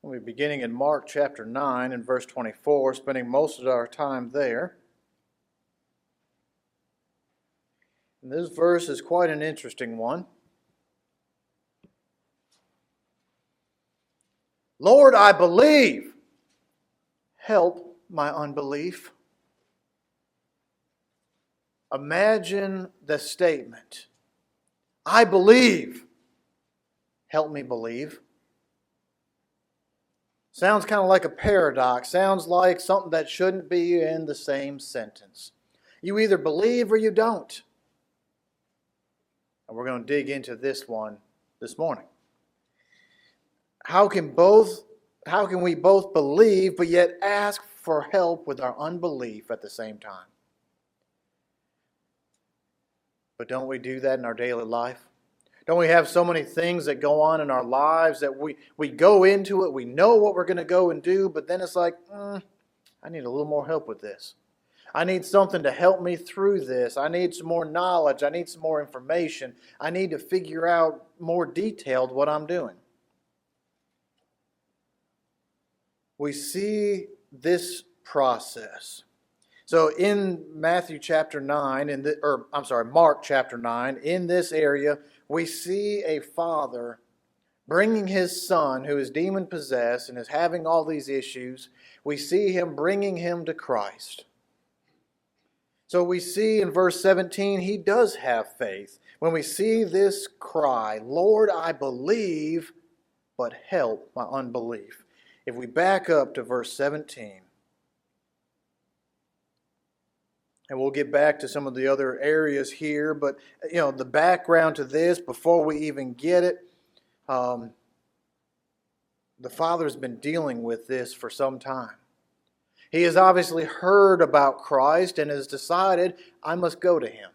We'll be beginning in Mark chapter 9 and verse 24, spending most of our time there. And this verse is quite an interesting one. Lord, I believe. Help my unbelief. Imagine the statement. I believe. Help me believe. Sounds kind of like a paradox. Sounds like something that shouldn't be in the same sentence. You either believe or you don't. And we're going to dig into this one this morning. How can we both believe but yet ask for help with our unbelief at the same time? But don't we do that in our daily life? Don't we have so many things that go on in our lives that we go into it, we know what we're going to go and do, but then it's like, I need a little more help with this. I need something to help me through this. I need some more knowledge. I need some more information. I need to figure out more detailed what I'm doing. We see this process. So in Mark chapter 9, in this area, we see a father bringing his son who is demon-possessed and is having all these issues. We see him bringing him to Christ. So we see in verse 17, he does have faith. When we see this cry, Lord, I believe, but help my unbelief. If we back up to verse 17, and we'll get back to some of the other areas here, but the background to this, before we even get it, the Father's been dealing with this for some time. He has obviously heard about Christ and has decided, I must go to him.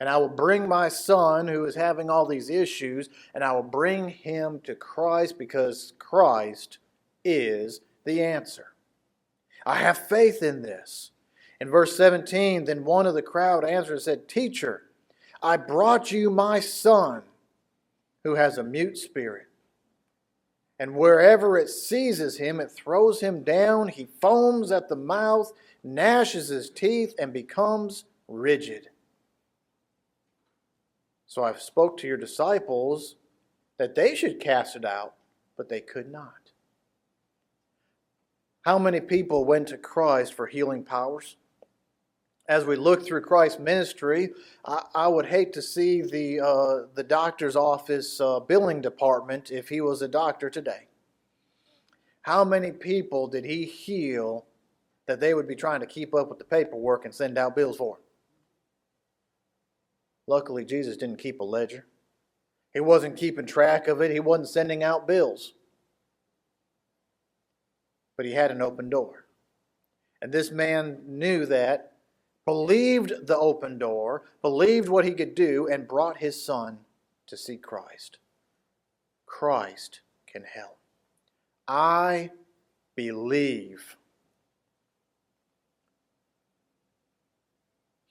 And I will bring my son who is having all these issues, and I will bring him to Christ because Christ is the answer. I have faith in this. In verse 17, then one of the crowd answered and said, Teacher, I brought you my son who has a mute spirit. And wherever it seizes him, it throws him down. He foams at the mouth, gnashes his teeth, and becomes rigid. So I spoke to your disciples that they should cast it out, but they could not. How many people went to Christ for healing powers? As we look through Christ's ministry, I would hate to see the doctor's office billing department if he was a doctor today. How many people did he heal that they would be trying to keep up with the paperwork and send out bills for? Luckily, Jesus didn't keep a ledger. He wasn't keeping track of it. He wasn't sending out bills. But he had an open door. And this man knew that, believed the open door, believed what he could do, and brought his son to see Christ. Christ can help. I believe.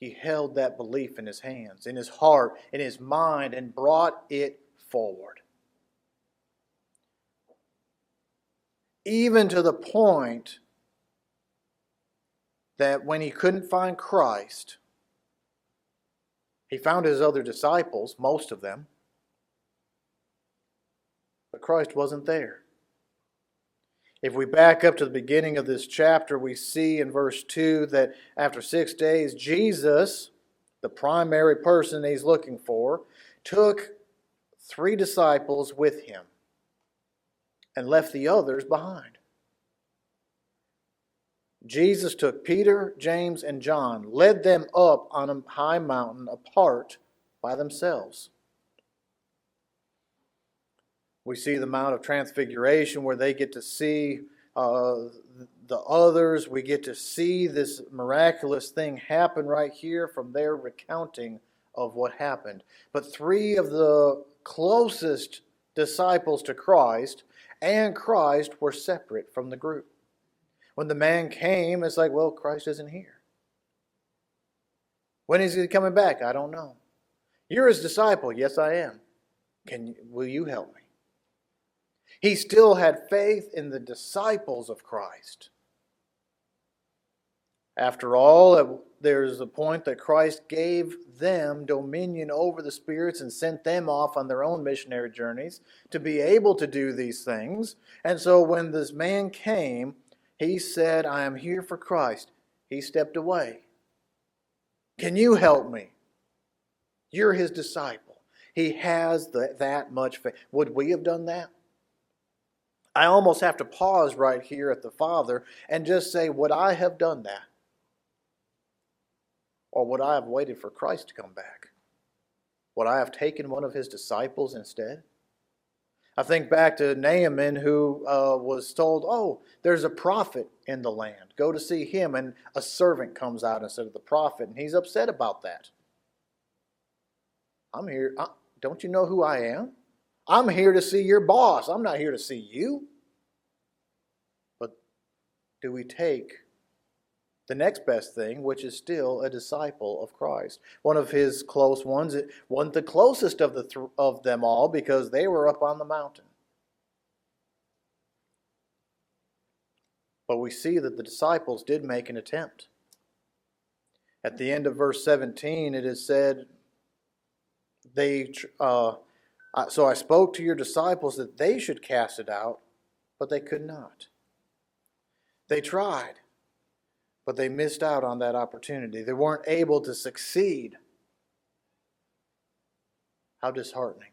He held that belief in his hands, in his heart, in his mind, and brought it forward. Even to the point that when he couldn't find Christ, he found his other disciples, most of them, but Christ wasn't there. If we back up to the beginning of this chapter, we see in verse 2 that after 6 days, Jesus, the primary person he's looking for, took 3 disciples with him and left the others behind. Jesus took Peter, James, and John, led them up on a high mountain apart by themselves. We see the Mount of Transfiguration where they get to see the others. We get to see this miraculous thing happen right here from their recounting of what happened. But 3 of the closest disciples to Christ and Christ were separate from the group. When the man came, it's like, well, Christ isn't here. When is he coming back? I don't know. You're his disciple. Yes, I am. Will you help me? He still had faith in the disciples of Christ. After all, there's a point that Christ gave them dominion over the spirits and sent them off on their own missionary journeys to be able to do these things. And so when this man came, he said, I am here for Christ. He stepped away. Can you help me? You're his disciple. He has that much faith. Would we have done that? I almost have to pause right here at the Father and just say, would I have done that? Or would I have waited for Christ to come back? Would I have taken one of his disciples instead? I think back to Naaman, who was told, oh, there's a prophet in the land. Go to see him. And a servant comes out instead of the prophet, and he's upset about that. I'm here. Don't you know who I am? I'm here to see your boss. I'm not here to see you. But do we take the next best thing, which is still a disciple of Christ? One of his close ones, it wasn't the closest of them all because they were up on the mountain. But we see that the disciples did make an attempt. At the end of verse 17, it is said, so I spoke to your disciples that they should cast it out, but they could not. They tried, but they missed out on that opportunity. They weren't able to succeed. How disheartening.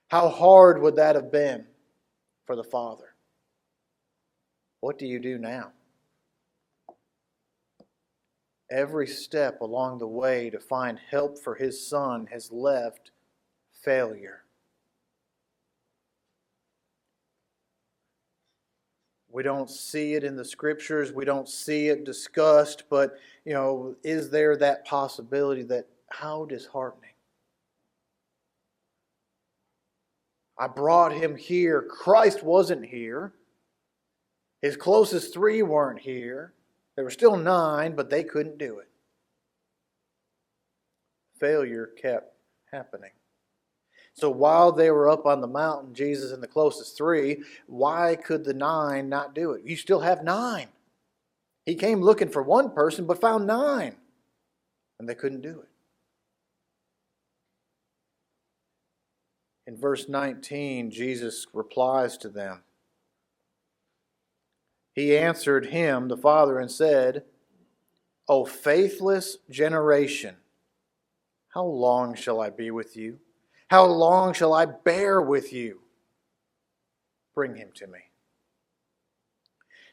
How hard would that have been for the Father? What do you do now? Every step along the way to find help for his son has left failure. We don't see it in the scriptures. We don't see it discussed. But, is there that possibility that how disheartening? I brought him here. Christ wasn't here. His closest 3 weren't here. There were still 9, but they couldn't do it. Failure kept happening. So while they were up on the mountain, Jesus and the closest 3, why could the 9 not do it? You still have 9. He came looking for 1 person, but found 9. And they couldn't do it. In verse 19, Jesus replies to them. He answered him, the Father, and said, O faithless generation, how long shall I be with you? How long shall I bear with you? Bring him to me.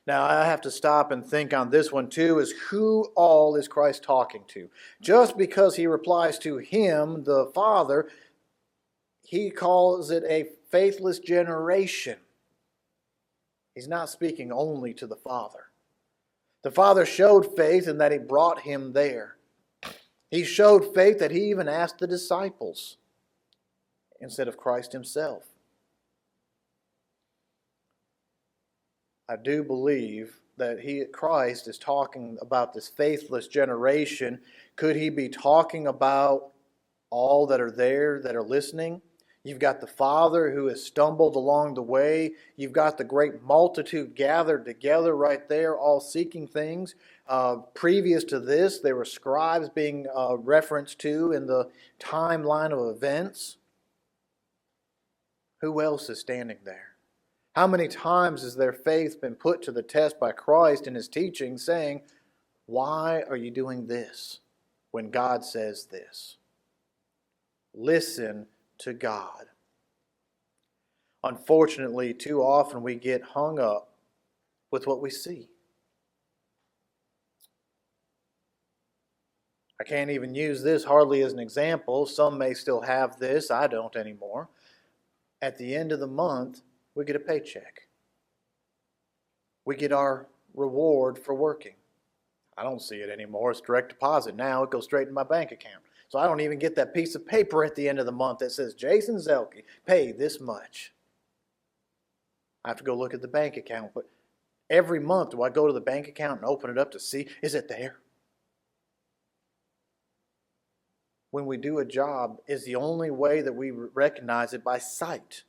Now I have to stop and think on this one too, is who all is Christ talking to? Just because he replies to him, the Father, he calls it a faithless generation. He's not speaking only to the Father. The Father showed faith in that he brought him there. He showed faith that he even asked the disciples instead of Christ himself. I do believe that Christ is talking about this faithless generation. Could he be talking about all that are there, that are listening? You've got the Father who has stumbled along the way. You've got the great multitude gathered together right there, all seeking things. Previous to this, there were scribes being referenced to in the timeline of events. Who else is standing there? How many times has their faith been put to the test by Christ in his teaching, saying, why are you doing this when God says this? Listen to God. Unfortunately, too often we get hung up with what we see. I can't even use this hardly as an example. Some may still have this. I don't anymore. At the end of the month, we get a paycheck. We get our reward for working. I don't see it anymore. It's direct deposit now. It goes straight in my bank account. So I don't even get that piece of paper at the end of the month that says, Jason Zuehlke, pay this much. I have to go look at the bank account. But every month, do I go to the bank account and open it up to see, is it there? When we do a job, is the only way that we recognize it by sight.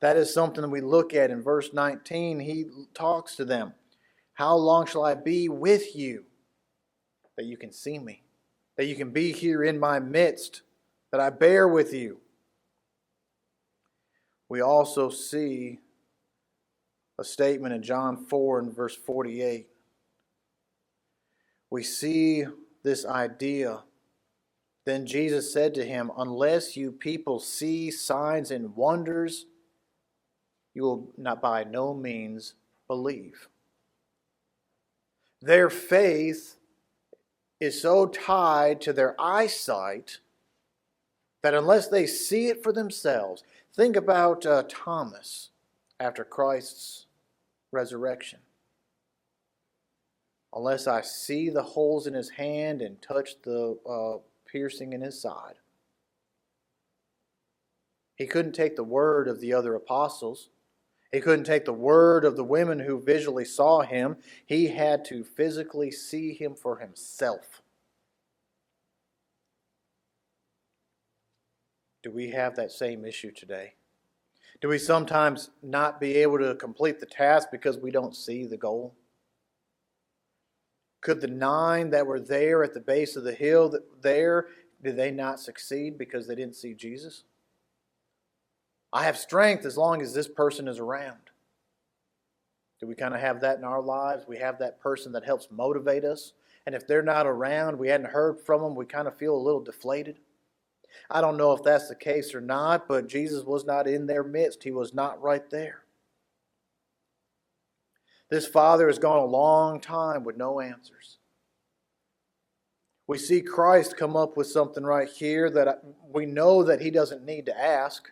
That is something that we look at in verse 19. He talks to them. How long shall I be with you that you can see me? That you can be here in my midst, that I bear with you. We also see a statement in John 4 and verse 48. We see this idea. Then Jesus said to him, unless you people see signs and wonders, you will not by no means believe. Their faith is so tied to their eyesight that unless they see it for themselves, think about Thomas after Christ's resurrection. Unless I see the holes in his hand and touch the piercing in his side. He couldn't take the word of the other apostles. He couldn't take the word of the women who visually saw him. He had to physically see him for himself. Do we have that same issue today? Do we sometimes not be able to complete the task because we don't see the goal? Could the 9 that were there at the base of the hill, did they not succeed because they didn't see Jesus? I have strength as long as this person is around. Do we kind of have that in our lives? We have that person that helps motivate us. And if they're not around, we hadn't heard from them, we kind of feel a little deflated. I don't know if that's the case or not, but Jesus was not in their midst. He was not right there. This father has gone a long time with no answers. We see Christ come up with something right here that we know that he doesn't need to ask.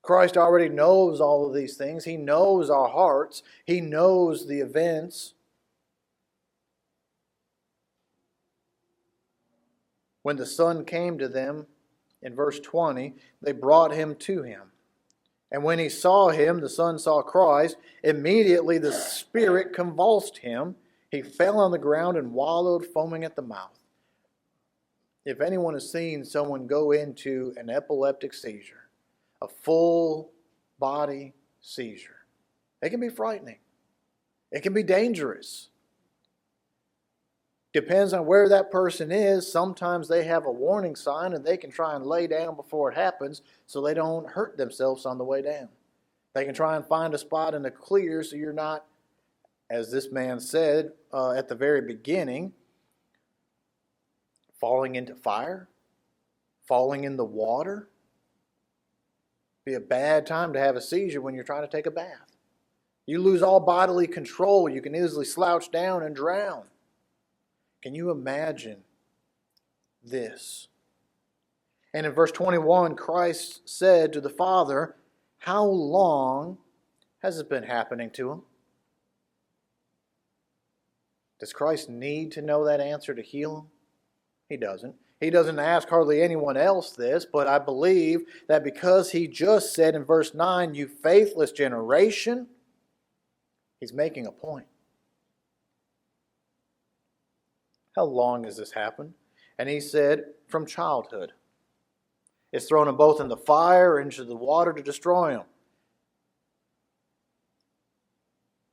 Christ already knows all of these things. He knows our hearts. He knows the events. When the Son came to them, in verse 20, they brought him to him. And when he saw him, the Son saw Christ, immediately the Spirit convulsed him. He fell on the ground and wallowed, foaming at the mouth. If anyone has seen someone go into an epileptic seizure, a full body seizure, it can be frightening. It can be dangerous. Depends on where that person is. Sometimes they have a warning sign and they can try and lay down before it happens so they don't hurt themselves on the way down. They can try and find a spot in the clear so you're not, as this man said at the very beginning, falling into fire, falling in the water. Be a bad time to have a seizure when you're trying to take a bath. You lose all bodily control. You can easily slouch down and drown. Can you imagine this? And in verse 21, Christ said to the Father, how long has it been happening to him? Does Christ need to know that answer to heal him? He doesn't. He doesn't ask hardly anyone else this, but I believe that because he just said in verse 9, you faithless generation, he's making a point. How long has this happened? And he said, from childhood. It's thrown them both in the fire, into the water to destroy them.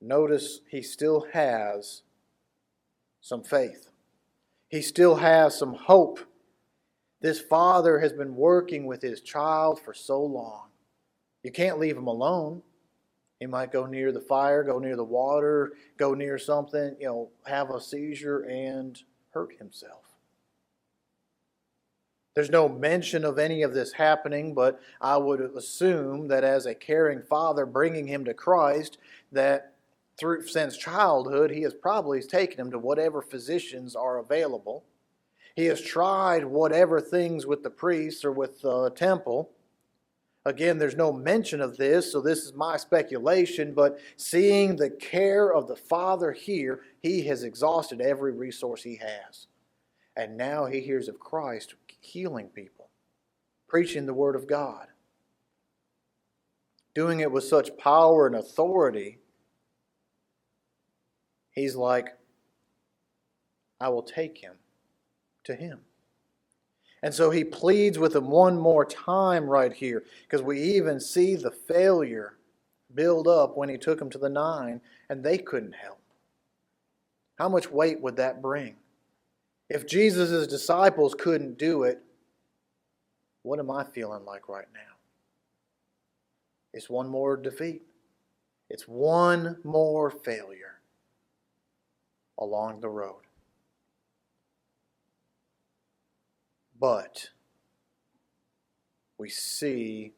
Notice he still has some faith. He still has some hope. This father has been working with his child for so long. You can't leave him alone. He might go near the fire, go near the water, go near something, have a seizure and hurt himself. There's no mention of any of this happening, but I would assume that as a caring father bringing him to Christ, that since childhood, he has probably taken him to whatever physicians are available. He has tried whatever things with the priests or with the temple. Again, there's no mention of this, so this is my speculation, but seeing the care of the Father here, he has exhausted every resource he has. And now he hears of Christ healing people, preaching the Word of God, doing it with such power and authority. He's like, I will take him to him. And so he pleads with them one more time right here, because we even see the failure build up when he took them to the 9 and they couldn't help. How much weight would that bring? If Jesus' disciples couldn't do it, what am I feeling like right now? It's one more defeat. It's one more failure along the road. But we see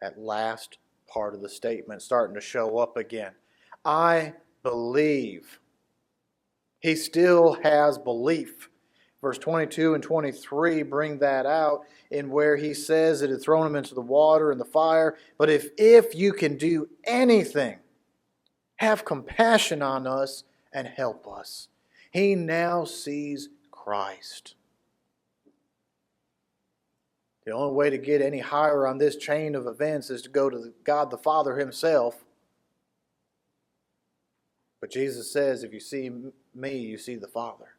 that last part of the statement starting to show up again. I believe. He still has belief. Verse 22 and 23 bring that out in where he says it had thrown him into the water and the fire. But if you can do anything, have compassion on us and help us. He now sees Christ. The only way to get any higher on this chain of events is to go to God the Father himself. But Jesus says, if you see me, you see the Father.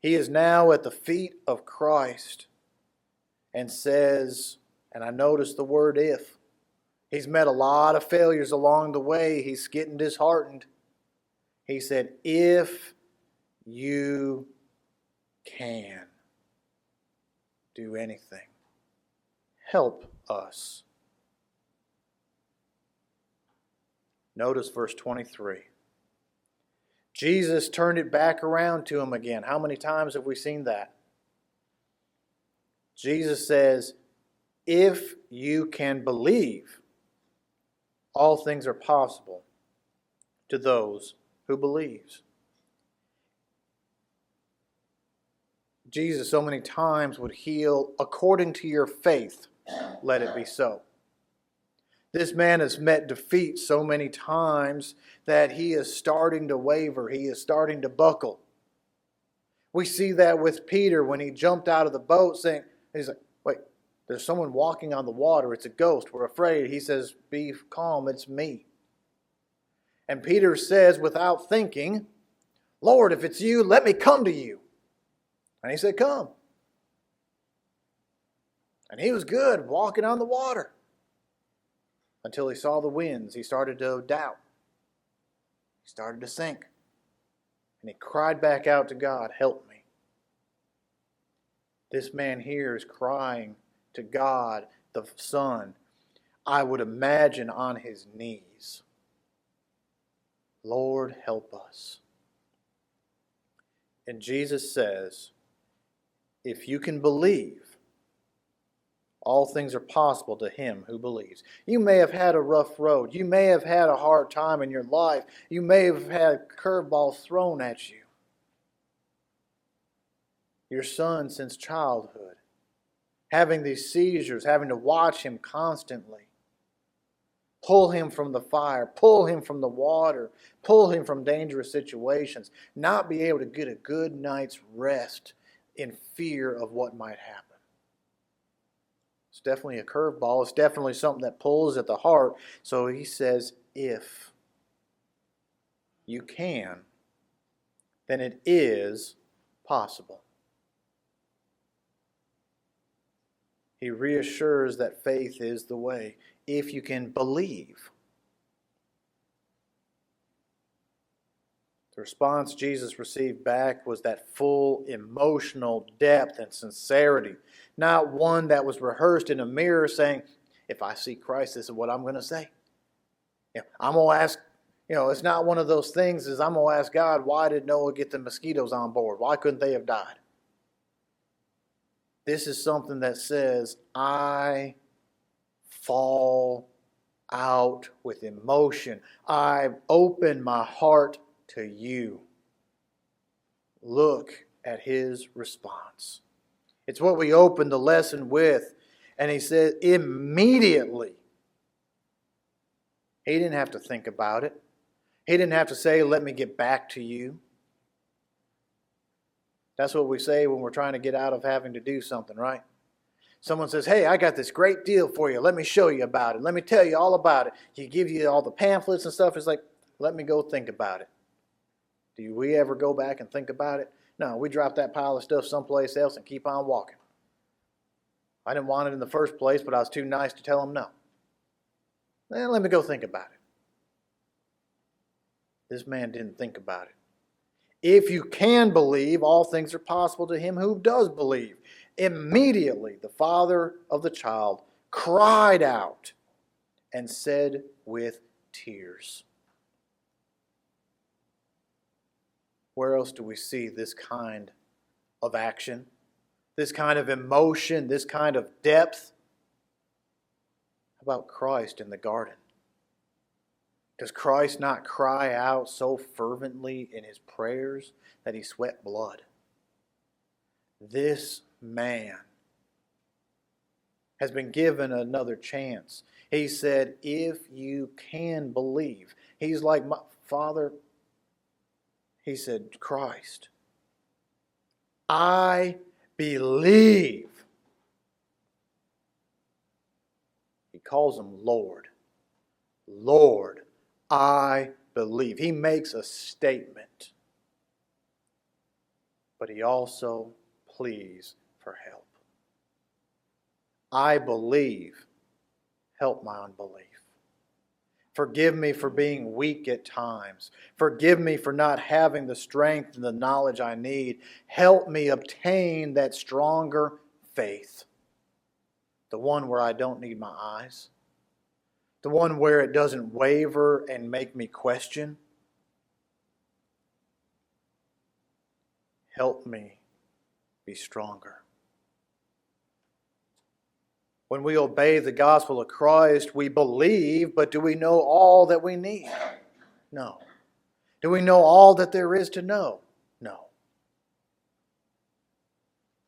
He is now at the feet of Christ and says, and I notice the word if. He's met a lot of failures along the way. He's getting disheartened. He said, if you can do anything, help us. Notice verse 23. Jesus turned it back around to him again. How many times have we seen that? Jesus says, if you can believe, all things are possible to those who believes. Jesus so many times would heal according to your faith. Let it be so. This man has met defeat so many times that he is starting to waver. He is starting to buckle. We see that with Peter when he jumped out of the boat saying, he's like, wait, there's someone walking on the water. It's a ghost. We're afraid. He says, be calm. It's me. And Peter says without thinking, Lord, if it's you, let me come to you. And he said, come. And he was good walking on the water. Until he saw the winds, he started to doubt. He started to sink. And he cried back out to God, help me. This man here is crying to God, the Son, I would imagine on his knees. Lord, help us. And Jesus says, if you can believe, all things are possible to him who believes. You may have had a rough road. You may have had a hard time in your life. You may have had curveballs thrown at you. Your son since childhood, having these seizures, having to watch him constantly. Pull him from the fire, pull him from the water, pull him from dangerous situations. Not be able to get a good night's rest in fear of what might happen. It's definitely a curveball. It's definitely something that pulls at the heart. So he says, if you can, then it is possible. He reassures that faith is the way. If you can believe. The response Jesus received back was that full emotional depth and sincerity. Not one that was rehearsed in a mirror saying, if I see Christ, this is what I'm going to say. I'm going to ask, it's not one of those things as I'm going to ask God, why did Noah get the mosquitoes on board? Why couldn't they have died? This is something that says, I fall out with emotion. I open my heart to you. Look at his response. It's what we opened the lesson with. And he said, immediately. He didn't have to think about it. He didn't have to say, let me get back to you. That's what we say when we're trying to get out of having to do something, right? Someone says, hey, I got this great deal for you. Let me show you about it. Let me tell you all about it. He gives you all the pamphlets and stuff. It's like, let me go think about it. Do we ever go back and think about it? No, we drop that pile of stuff someplace else and keep on walking. I didn't want it in the first place, but I was too nice to tell him no. Let me go think about it. This man didn't think about it. If you can believe, all things are possible to him who does believe. Immediately, the father of the child cried out and said with tears. Where else do we see this kind of action, this kind of emotion, this kind of depth? How about Christ in the garden? Does Christ not cry out so fervently in his prayers that he sweat blood? This man has been given another chance. He said, if you can believe. He's like, my Father, he said, Christ, I believe. He calls him Lord. Lord, I believe. He makes a statement. But he also pleads for help. I believe. Help my unbelief. Forgive me for being weak at times. Forgive me for not having the strength and the knowledge I need. Help me obtain that stronger faith. The one where I don't need my eyes. The one where it doesn't waver and make me question. Help me be stronger. When we obey the gospel of Christ, we believe, but do we know all that we need? No. Do we know all that there is to know? No.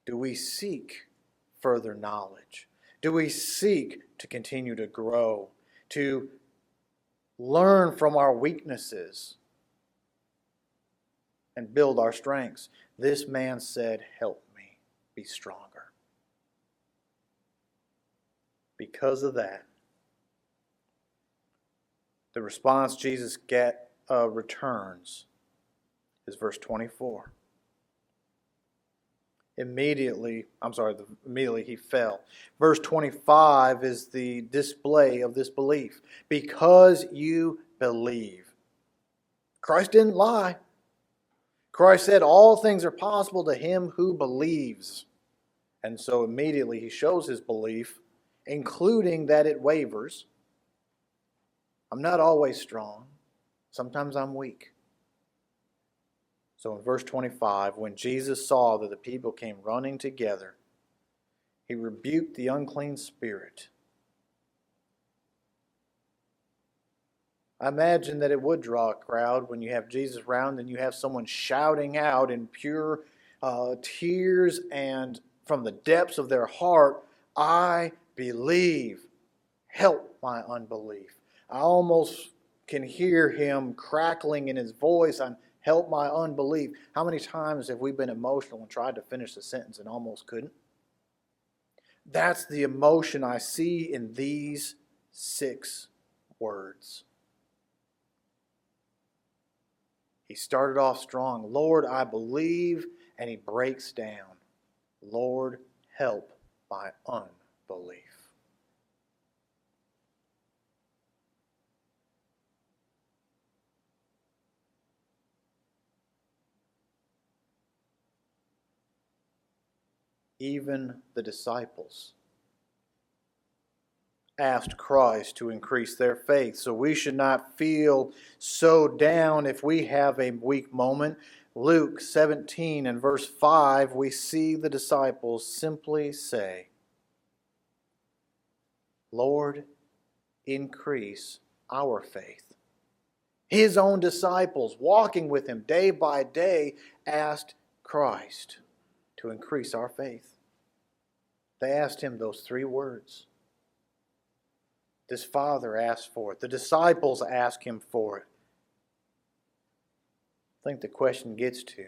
Do we seek further knowledge? Do we seek to continue to grow, to learn from our weaknesses and build our strengths? This man said, help me be stronger. Because of that, the response Jesus returns is verse 24. Immediately he fell. Verse 25 is the display of this belief. Because you believe. Christ didn't lie. Christ said all things are possible to him who believes. And so immediately he shows his belief, including that it wavers. I'm not always strong. Sometimes I'm weak. So in verse 25, when Jesus saw that the people came running together, he rebuked the unclean spirit. I imagine that it would draw a crowd when you have Jesus around and you have someone shouting out in pure tears and from the depths of their heart, I believe. Help my unbelief. I almost can hear him crackling in his voice on help my unbelief. How many times have we been emotional and tried to finish the sentence and almost couldn't? That's the emotion I see in these 6 words. He started off strong. Lord, I believe, and he breaks down. Lord, help my unbelief. Even the disciples asked Christ to increase their faith. So we should not feel so down if we have a weak moment. Luke 17 and verse 5, we see the disciples simply say, Lord, increase our faith. His own disciples, walking with him day by day, asked Christ to increase our faith. They asked him those 3 words. This father asked for it. The disciples asked him for it. I think the question gets to,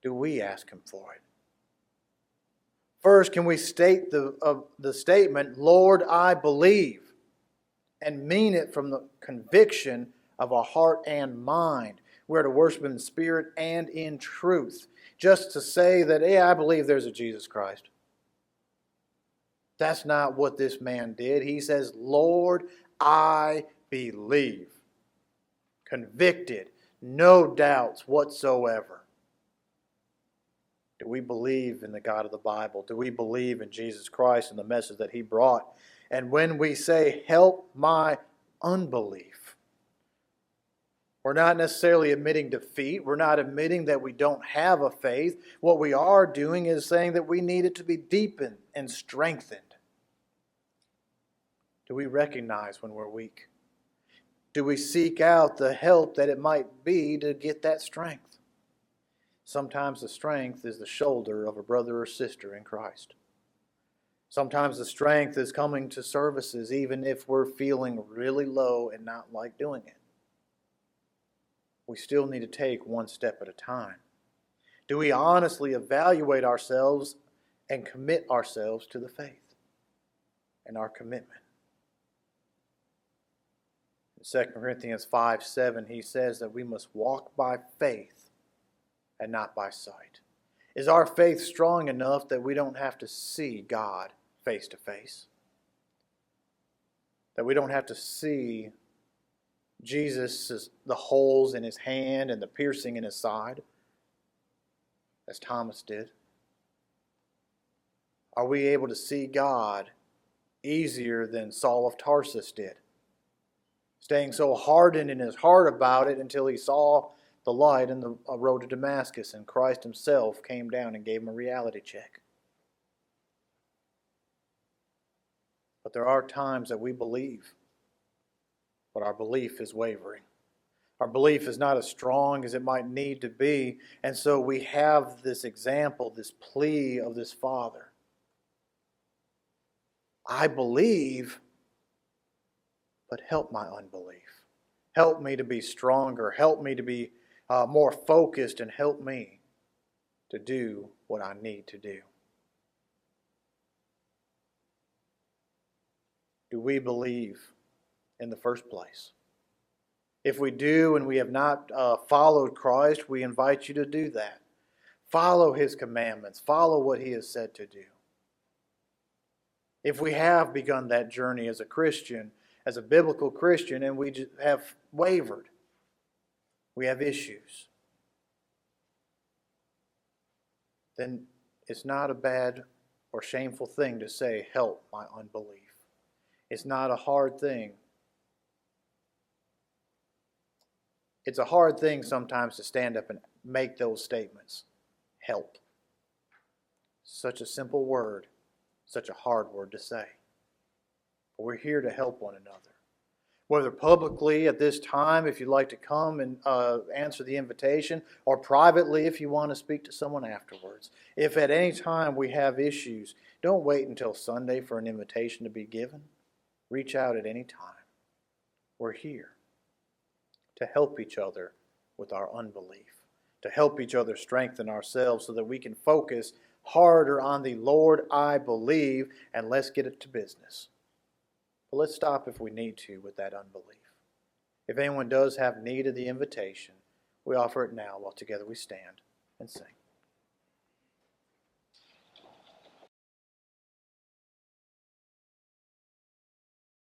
do we ask him for it? First, can we state the statement, Lord, I believe, and mean it from the conviction of our heart and mind? We're to worship in spirit and in truth. Just to say that, hey, I believe there's a Jesus Christ. That's not what this man did. He says, Lord, I believe. Convicted, no doubts whatsoever. Do we believe in the God of the Bible? Do we believe in Jesus Christ and the message that He brought? And when we say, help my unbelief, we're not necessarily admitting defeat. We're not admitting that we don't have a faith. What we are doing is saying that we need it to be deepened and strengthened. Do we recognize when we're weak? Do we seek out the help that it might be to get that strength? Sometimes the strength is the shoulder of a brother or sister in Christ. Sometimes the strength is coming to services even if we're feeling really low and not like doing it. We still need to take one step at a time. Do we honestly evaluate ourselves and commit ourselves to the faith and our commitment? In 2 Corinthians 5:7, he says that we must walk by faith and not by sight. Is our faith strong enough that we don't have to see God face to face? That we don't have to see Jesus, the holes in His hand and the piercing in His side, as Thomas did? Are we able to see God easier than Saul of Tarsus did? Staying so hardened in his heart about it until he saw the light in the road to Damascus, and Christ Himself came down and gave him a reality check. But there are times that we believe, but our belief is wavering. Our belief is not as strong as it might need to be, and so we have this example, this plea of this father. I believe, but help my unbelief. Help me to be stronger. Help me to be more focused, and help me to do what I need to do. Do we believe in the first place? If we do and we have not followed Christ, we invite you to do that. Follow His commandments. Follow what He has said to do. If we have begun that journey as a Christian, as a biblical Christian, and we just have wavered, we have issues, then it's not a bad or shameful thing to say, help my unbelief. It's not a hard thing. It's a hard thing sometimes to stand up and make those statements. Help. Such a simple word, such a hard word to say. But we're here to help one another. Whether publicly at this time, if you'd like to come and answer the invitation, or privately if you want to speak to someone afterwards. If at any time we have issues, don't wait until Sunday for an invitation to be given. Reach out at any time. We're here to help each other with our unbelief, to help each other strengthen ourselves so that we can focus harder on the Lord, I believe, and let's get it to business. But let's stop if we need to with that unbelief. If anyone does have need of the invitation, we offer it now while together we stand and sing.